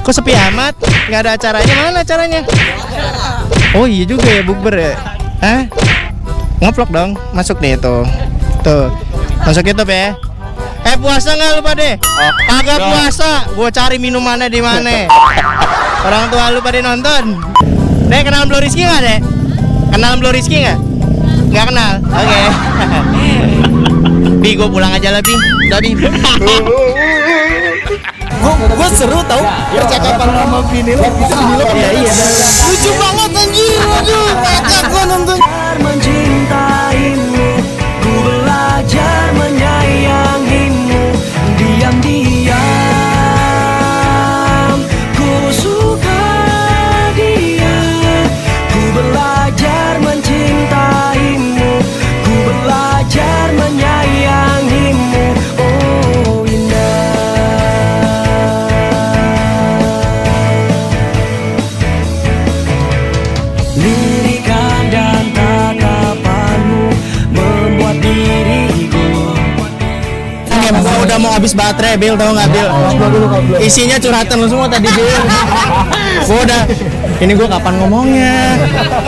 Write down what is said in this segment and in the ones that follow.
Kok sepi amat? Nggak ada acaranya, mana acaranya? Oh iya juga ya, bukber ya. Hah? Ngoplok dong, masuk nih tuh. Tuh, masuk YouTube ya. Puasa nggak lu pada? Kagak puasa, gua cari minumannya di mana. Orang tua lu pada nonton. Dek, kenal Blue Rizky nggak, Dek? Kenal Blue Rizky nggak? Nggak kenal? Oke. Bi, gua pulang aja lah, Bi. Udah, Bi. Gua seru tau percakapan sama Bini lo. Iya. Lucu banget anjir. Aduh, kacak gua nonton. Mencintaimu, ku belajar menyayangimu, diam-diam ku suka dia. Ku belajar mencintaimu, ku belajar menyayangimu. Oh indah, lirikan dan tatapanmu membuat diriku. Gua udah mau habis baterai, Bil, tau nggak, Bil? Isinya curhatan lu semua tadi, Bil. Gua udah, ini gua kapan ngomongnya?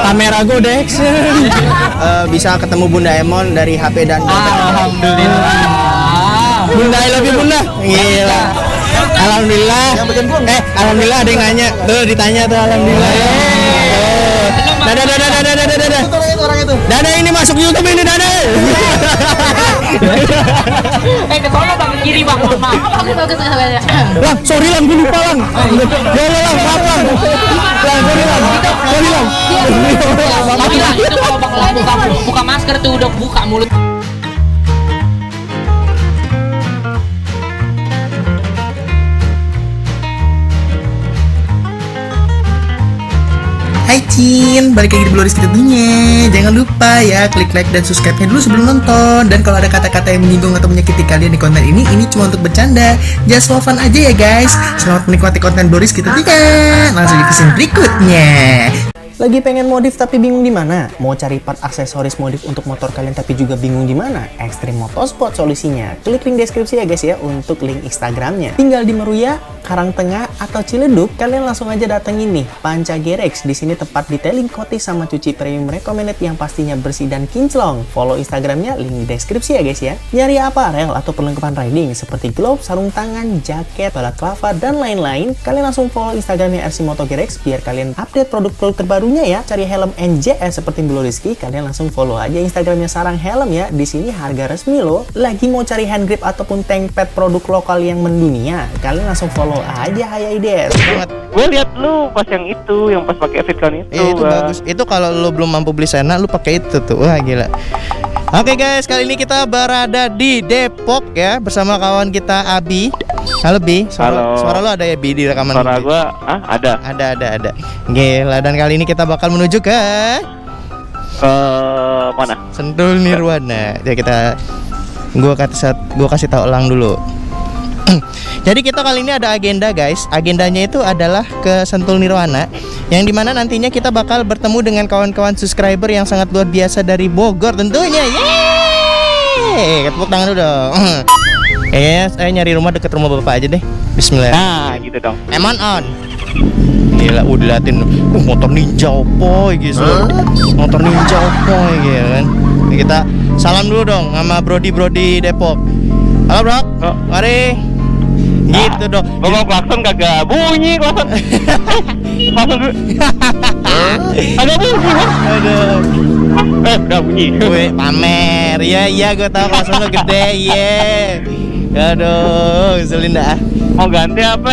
Kamera gua udah action. Bisa ketemu Bunda Emon dari HP dan alhamdulillah. Bunda, I love you, Bunda. Gila. Alhamdulillah. Alhamdulillah ada yang nanya. Tuh ditanya tuh, alhamdulillah. Dadah. Dadah, ini masuk YouTube ini, dadah. Kesono bang ke kiri bang, mohon maaf. Bagus. Lang, sorry Lang, gue lupa Lang. Boleh Lang, maaf Lang. Sorry Lang. Tapi lah itu kalau bang buka masker tuh udah buka mulut. Hai Cin, balik lagi di Blue Rizky tentunya. Jangan lupa ya klik like dan subscribe-nya dulu sebelum nonton. Dan kalau ada kata-kata yang menyinggung atau menyakiti kalian di konten ini cuma untuk bercanda. Just for fun aja ya guys. Selamat menikmati konten Blue Rizky tentunya. Langsung ke scene berikutnya. Lagi pengen modif tapi bingung di mana? Mau cari part aksesoris modif untuk motor kalian tapi juga bingung di mana? Extreme Motorsport solusinya. Klik link deskripsi ya guys ya untuk link Instagramnya. Tinggal di Meruya, Karangtengah atau Ciledug, kalian langsung aja datengin nih Panca Gerex. Di sini tempat detailing coating sama cuci premium recommended yang pastinya bersih dan kinclong. Follow Instagramnya, link di deskripsi ya guys ya. Nyari aparel atau perlengkapan riding seperti glove, sarung tangan, jaket, balat lava dan lain-lain, kalian langsung follow Instagramnya RC Moto Gerex biar kalian update produk-produk terbaru ya. Cari helm NJS seperti Blue Rizky, kalian langsung follow aja Instagramnya Sarang Helm ya. Di sini harga resmi loh. Lagi mau cari hand grip ataupun tank pad produk lokal yang mendunia, kalian langsung follow aja HiAides. Gue lihat lu pas yang itu, yang pas pakai Fitcon itu. Itu bagus. Itu kalau lu belum mampu beli Sena, lu pakai itu tuh. Wah gila. Oke guys, kali ini kita berada di Depok ya bersama kawan kita Abi. Halo Bi, suara lu ada ya Bi di rekaman? Suara gua ada. Ada. Gila, dan kali ini kita bakal menuju ke mana? Sentul Nirwana. Jadi gua kasih tahu Elang dulu. Jadi kita kali ini ada agenda guys. Agendanya itu adalah ke Sentul Nirwana, yang dimana nantinya kita bakal bertemu dengan kawan-kawan subscriber yang sangat luar biasa dari Bogor tentunya. Yeay, tepuk tangan dulu dong. Saya nyari rumah deket rumah bapak aja deh. Bismillah. Nah gitu dong. Emon on. Gila, udah liatin motor ninja opoy gitu. Motor ninja opoy gitu kan. Kita salam dulu dong sama Brody Depok. Halo bro, mari. Gitu dong. Bawa klakson kagak bunyi klakson. Klakson dulu. Agak bunyi kan? Aduh. Udah bunyi. Gue pamer. Iya gue tahu klakson lo gede. Iya. Aduh, ngeselin dah. Mau ganti apa?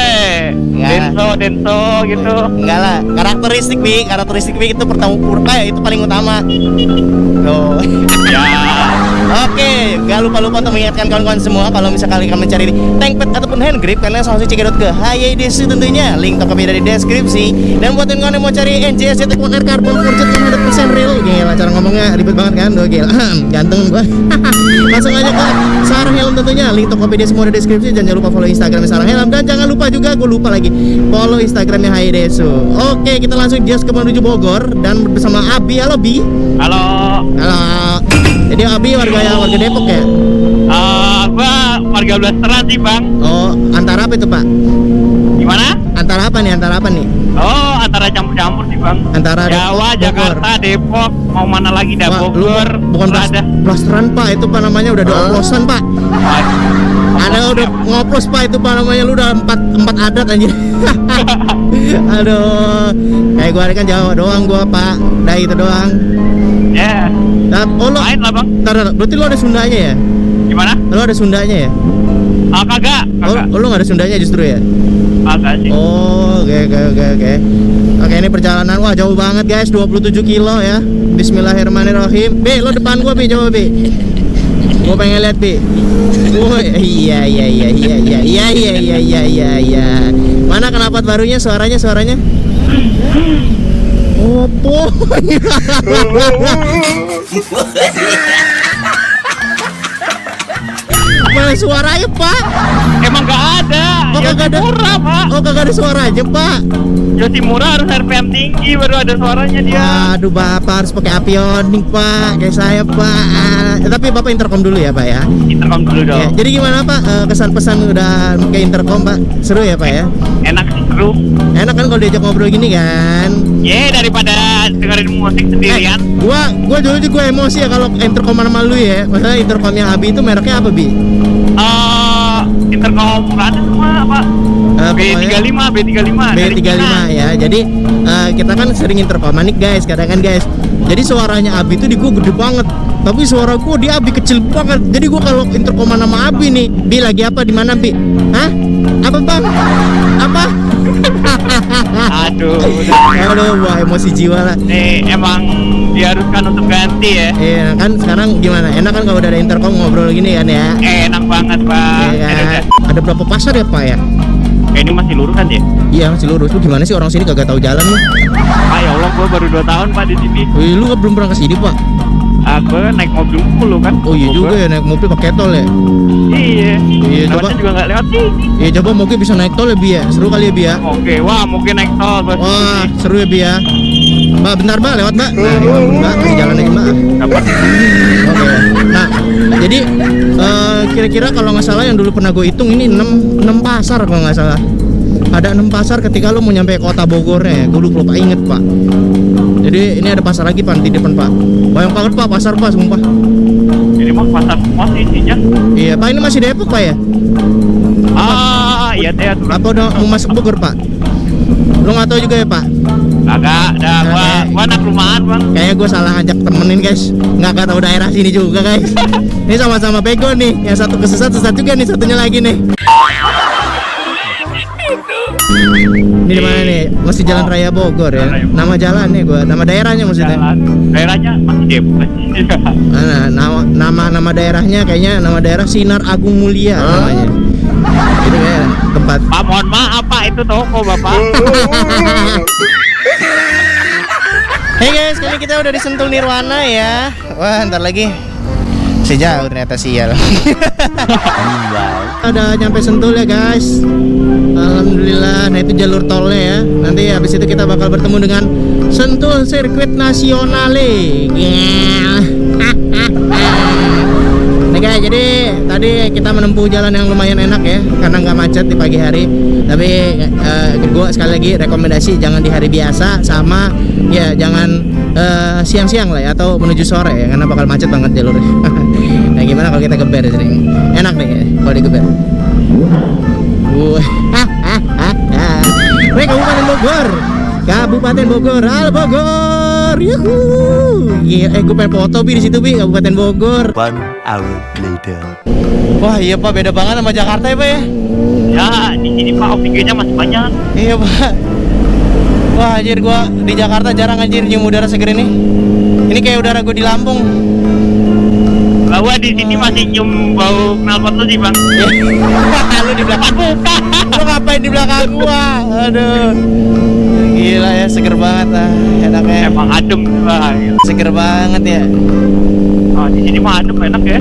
Denso gitu. Enggak lah, karakteristik Bi itu itu paling utama. Tuh. Ya. Oke, gak lupa untuk mengingatkan kawan-kawan semua kalau misalkan kalian mencari tank pad ataupun hand grip, kalian langsung cekidot ke HiAides tentunya. Link Tokopedia di deskripsi. Dan buat kalian yang mau cari NJS Jet Air Carbon Forged 100% real. Gila, cara ngomongnya ribet banget kan? Tuh gila. Gantung gua. Langsung aja ke Sarang Helm tentunya. Link Tokopedia semua di deskripsi. Dan jangan lupa follow Instagramnya Sarang Helm. Dan jangan lupa juga, gue lupa lagi, follow Instagramnya HiAides. Oke, kita langsung just ke menuju Bogor dan bersama Abi. Halo Bi. Halo. Jadi Abi warga Depok ya? Gua warga Blasteran sih bang. Oh, antara apa itu Pak? Gimana? Antara apa nih? Antara apa nih? Oh, antara campur-campur sih bang. Antara Jawa, Bogor. Jakarta, Depok, mau mana lagi dah? Wah, lu Bogor, bukan ada. blasteran Pak, itu Pak namanya udah ada oplosan Pak. Ada udah ngoplos Pak, itu Pak namanya lu udah empat adat anjir. Aduh, kayak gua kan Jawa doang gua Pak, udah itu doang. Ya, Oh lo, main lah bang. berarti lu ada Sundanya ya? Gimana? Lu ada Sundanya ya? Ah, kagak. Oh lu nggak ada Sundanya justru ya? Kagak sih. Oh, oke. Oke, ini perjalanan wah jauh banget guys, 27 kilo ya. Bismillahirrahmanirrahim. Bi, lo depan gua Bi, coba Bi. Gua pengen lihat Bi. Woi, iya. Mana knalpot barunya suaranya? Opo. Mana suaranya Pak? Emang nggak ada. Oh, Ya kagak ada. murah pak. Oh kagak ada suaranya Pak. Yoshimura harus RPM tinggi baru ada suaranya dia. Aduh Bapak harus pakai avionik Pak, kayak saya Pak. Tapi Bapak intercom dulu ya Pak ya. Intercom dulu Ya, dong. jadi gimana Pak kesan pesan udah pakai intercom Pak? Seru ya Pak ya? Enak sih seru. Enak kan kalau diajak ngobrol gini kan? Daripada dengerin musik sendirian. Gua dulu juga emosi ya kalau intercom sama lu ya. Masalah intercomnya Abi itu mereknya apa Bi? Intercom ada semua pak. B35 dari B35 Cina. ya. Jadi kita kan sering intercoman nih guys, kadang kan guys. Jadi suaranya Abi itu di gua gede banget. Tapi suara gua di Abi kecil banget. Jadi gua kalau intercoman sama Abi nih, Bi lagi apa di mana Bi? Hah? Apa Bang? Apa? Aduh. Aduh, wah emosi jiwa lah. Nih emang diharuskan untuk ganti ya. Iya kan sekarang gimana? Enak kan kalau udah ada intercom ngobrol gini kan ya? Enak banget pak. Iya kan? Ada berapa pasar ya Pak ya? Ini masih lurus kan ya? Iya masih lurus. Lu gimana sih orang sini kagak tahu jalan lu? Pak ya Allah, gua baru 2 tahun pak di sini. Wih, lu belum pernah ke sini Pak? Aku naik mobil mulu kan. Oh iya juga ya naik mobil pakai tol ya. Iya. Iya, Lewatnya coba. juga nggak lewat sini. Iya coba mungkin bisa naik tol ya Bi ya. Seru kali ya Bi ya. Oke, wah mungkin naik tol bos. Wah seru ya Bi ya. Mbak bentar Mbak lewat Mbak. Nah ya ampun, Mbak masih jalan aja Mbak. Dapat. Oke. Nah jadi kira-kira kalau nggak salah yang dulu pernah gue hitung ini 6 pasar kalau nggak salah. Ada 6 pasar ketika lo mau nyampe kota Bogornya ya. Gue lupa inget Pak. Jadi ini ada pasar lagi Pak di depan Pak. Banyak banget Pak pasar Pak sumpah. Ini mah pasar pos isinya. Iya Pak ini masih Depok Pak ya? Iya deh. Apa udah mau masuk Bogor Pak? Lo nggak tahu juga ya Pak? Kagak, dah gua anak rumahan bang. Kayaknya gue salah ngajak temenin guys. Nggak tahu daerah sini juga guys. Ini sama-sama bego nih. Yang satu kesesat juga nih, satunya lagi nih. Ini di mana nih? Masih Jalan Raya Bogor ya. Nama jalannya nama daerahnya maksudnya. Jalan. Daerahnya masih Depok. Nah, nama daerahnya kayaknya nama daerah Sinar Agung Mulia namanya. Itu kayak tempat. Pak mohon maaf pak, itu toko bapak. Hey guys, kali ini kita udah di Sentul Nirwana ya. Wah, ntar lagi masih jauh ternyata sial. Ada nyampe Sentul ya guys. Alhamdulillah. Nah itu jalur tolnya ya. Nanti habis itu kita bakal bertemu dengan Sentul Sirkuit Nasionale. Nih guys, jadi tadi kita menempuh jalan yang lumayan enak ya, karena nggak macet di pagi hari. Tapi gue sekali lagi rekomendasi jangan di hari biasa, sama ya jangan siang-siang lah ya, atau menuju sore ya, karena bakal macet banget jalurnya. Nah gimana kalau kita geber sini? Enak nih ya, kalau digeber. Wih, Kabupaten Bogor. Kabupaten Bogor, halo Bogor. Yuhu. Iya, gue pengen foto Bi di situ Bi, Kabupaten Bogor. 1 hour later. Wah, iya Pak, beda banget sama Jakarta ya Pak ya. Ya di sini pak oksigennya masih banyak. Iya Pak. Wah anjir, gua di Jakarta jarang anjir nyium udara seger ini. Ini kayak udara gue di Lampung. Bahwa di sini masih nyium bau knalpot lu sih bang. Lu di belakang buka. Lu ngapain di belakang gua? Aduh. Gila ya, seger banget lah. Enaknya. Emang adem bang. Seger banget ya. Oh di sini mah adem enak ya.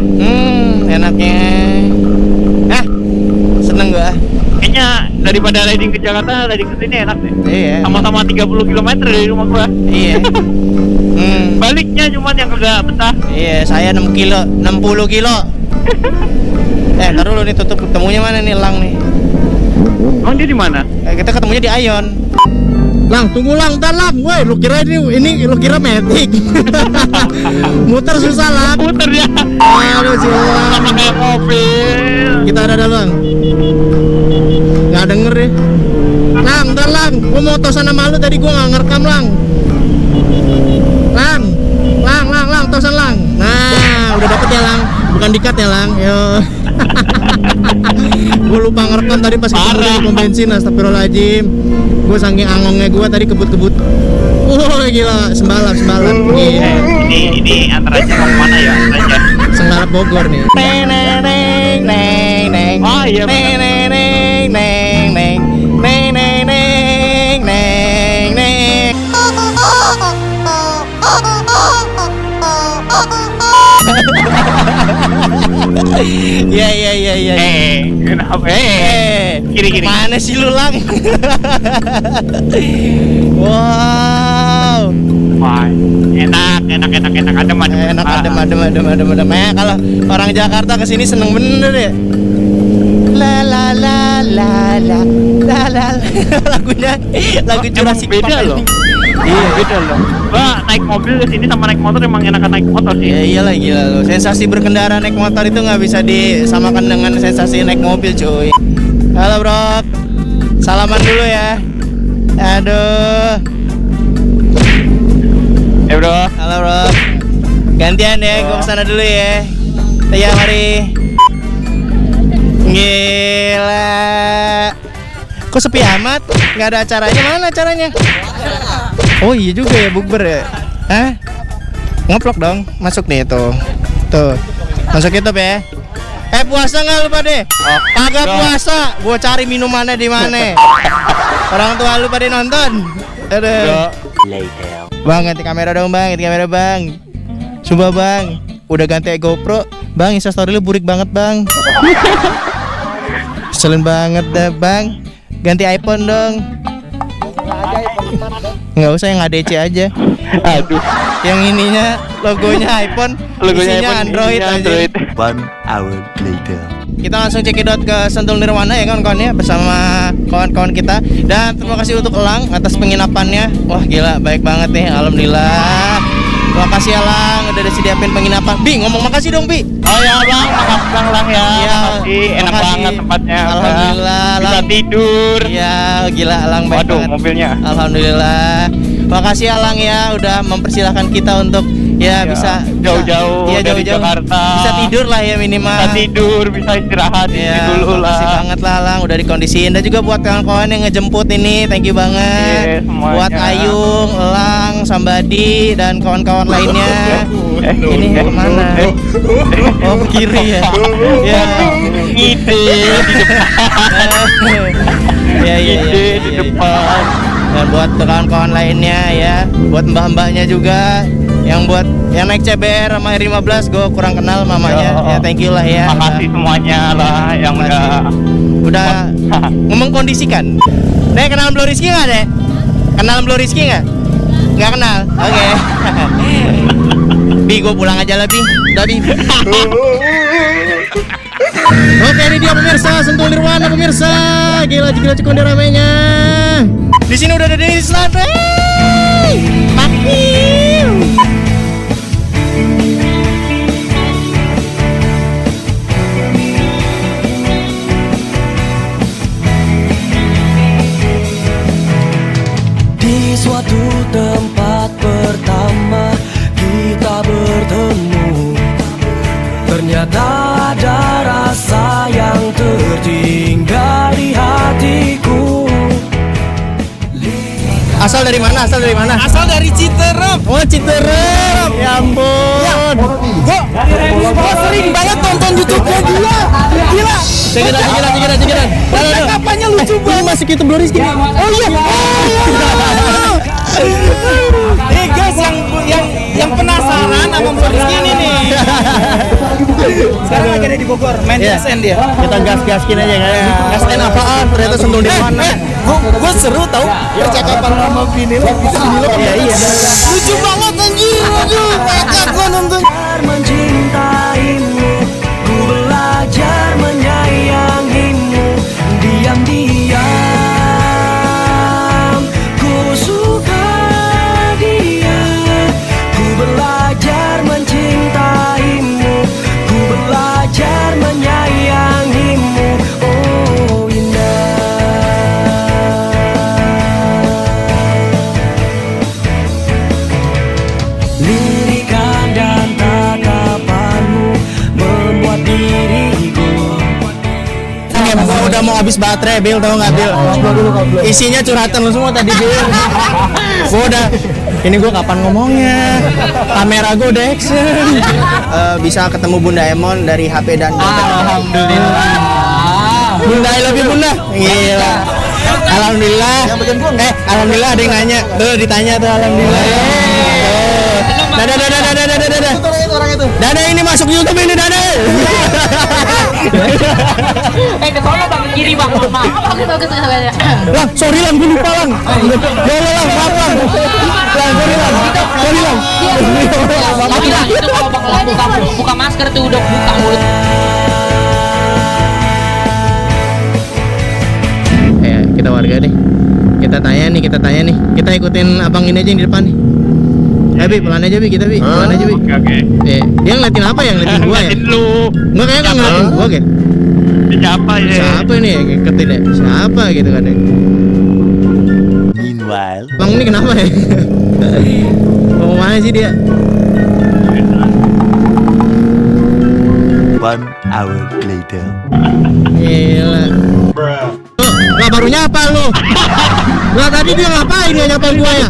Enaknya. Seneng gua. Kayaknya daripada riding ke Jakarta, riding ke sini enak deh. Iya. Sama-sama 30 km dari rumah gua. Iya. Baliknya cuman yang udah betah. Iya, saya 6 kilo, 60 kilo. Ntar dulu nih, tutup ketemunya mana nih, elang nih. Emang dia di mana? Kita ketemunya di Ion. Lang, tunggu lang, ntar lang. Woi, lu kira ini lu kira metik. Muter susah lang. Puter ya. Aduh sih lang. Sama kayak mobil. Kita ada dalam. Nggak denger ya. Lang, ntar lang. Gua mau tosan sama lu tadi gua nggak ngerekam lang. Lang, tosan lang. Nah, udah dapet ya lang. Bukan dikat ya lang. Yo. Gue lupa ngerekam tadi pas ketemu di pom bensin. Astagfirullahaladzim. Gue saking angongnya gue tadi kebut-kebut. Gila, sembalap. Ini antara aja mau kemana ya? Aja. Sembalap Bogor nih. Oh iya. Iya. Kenapa? Kiri. Mana sih lu lang? Wow. Wah, enak. Adem. Kalau orang Jakarta kesini seneng bener ya. La lagu Jurassic Park. Beda loh. Iya, beda loh. Gua naik mobil ke sini sama naik motor emang enakan naik motor sih. Ya iyalah gila lo. Sensasi berkendara naik motor itu nggak bisa disamakan dengan sensasi naik mobil, cuy. Halo, Bro. Salaman dulu ya. Aduh. Bro. Halo, Bro. Gantian ya, gua kesana dulu ya. Ya, mari. Gila. Kok sepi amat? Nggak ada acaranya, mana acaranya? Oh iya juga ya, bukber ya. Hah? Ngeplok dong, masuk nih tuh. Masuk YouTube ya. Puasa nggak lu pada? Kagak puasa. Gua cari minumannya di mana. Orang tua lu pada nonton. Aduh. Bang, ganti kamera dong bang, Coba bang, udah ganti GoPro. Bang, Instastory lu burik banget bang. Selin banget dah bang. Ganti iPhone dong. Nggak usah yang ADC aja. Aduh. Yang ininya logonya iPhone, isinya Android. One hour later. Kita langsung cekidot ke Sentul Nirwana ya kawan-kawan ya, bersama kawan-kawan kita. Dan terima kasih untuk Elang atas penginapannya. Wah gila, baik banget nih, alhamdulillah. Terima kasih Elang udah disediain penginapan. Bi, ngomong makasih dong Bi. Oh ya bang, makasih bang Lang ya. Iya, Makasih, enak makasih. banget tempatnya. Alhamdulillah, Bisa Lang. tidur. Iya, gila Elang baik Waduh, banget. mobilnya. Alhamdulillah. Makasih Elang ya udah mempersilahkan kita untuk ya bisa jauh-jauh iya, dari Jakarta. Bisa tidur lah ya minimal. Bisa tidur, bisa istirahat Ya, dulu lah. makasih banget lah Lang udah dikondisiin. Dan juga buat kawan-kawan yang ngejemput ini, thank you banget. Semuanya. Buat Ayung, Elang, Sambadi dan kawan-kawan lainnya. Ini kemana? Oh ke kiri ya. Ya. Ide di depan. Ya. Ide di depan. Dan buat kawan-kawan lainnya ya, buat mbah-mbahnya juga, yang naik CBR sama R15 gue kurang kenal mamanya. Ya thank you lah ya. Makasih semuanya lah yang udah memengkondisikan. Nek kenal Blue Rizky nggak deh? Kenal Blue Rizky nggak? Nggak kenal. Oke. Bi, gue pulang aja lah Bi. Udah Bi. Oke, ini dia pemirsa Sentul Nirwana pemirsa. Gila cukup ramainya. Di sini udah ada Denny Island. Makil. Di suatu tempat pertama kita bertemu, ternyata ada rasa yang tertinggal di hatiku. Asal dari mana? Asal dari Citerep. Oh, Citerep. Ya ampun. Gua sering banget nonton YouTube-nya dia. Gila. Cekiran. Percakapannya lucu banget. Ini masuk YouTube Blue Rizky. Oh iya. Guys yang penasaran sama Blue Rizky ini nih. Sekarang lagi ada di Bogor, main DSN dia. Kita gas-gaskin aja kan. SN apaan? Ternyata Sentul Nirwana. Gue seru tau percakapan sama Vini lo. Iya. Lucu banget anjir. Aduh, ngakak gue nonton. Mencintaimu, ku belajar menyayangimu. Diam-diam mau habis baterai, Bil, tau nggak, Bil? Isinya curhatan lu semua tadi, Bil. Gua udah, ini gua kapan ngomongnya? Kamera gua udah action. Bisa ketemu Bunda Emon dari HP dan Alhamdulillah. Bunda, I love you, Bunda. Gila. Alhamdulillah. Alhamdulillah ada yang nanya. Tuh ditanya tuh alhamdulillah. Dadah. Dadah, ini masuk YouTube ini, dadah. Ke sono bang, ke kiri bang, maaf. Lang, sorry Lang, gue lupa Lang. Ya Allah Lang, maaf Lang. Lang, sorry Lang. Tapi lah itu kalau bang buka masker tuh udah buka mulut. Ya, kita warga nih. Kita tanya nih. Kita ikutin abang ini aja yang di depan nih. Bi, pelan aja Bi, kita Bi. Pelan aja Bi. Oke. Dia ngeliatin apa ya? Ngeliatin gua ya? Ngeliatin lu. Enggak, kayaknya nggak ngeliatin gua kayak. Siapa ya? Siapa ini ya? Ngiketin ya? Siapa gitu kan ya? Meanwhile, Bang ini kenapa ya? Mau mana sih dia? 1 hour later. Gila. Lah baru nyapa lu. Lah tadi dia ngapain dia nyapa gua ya?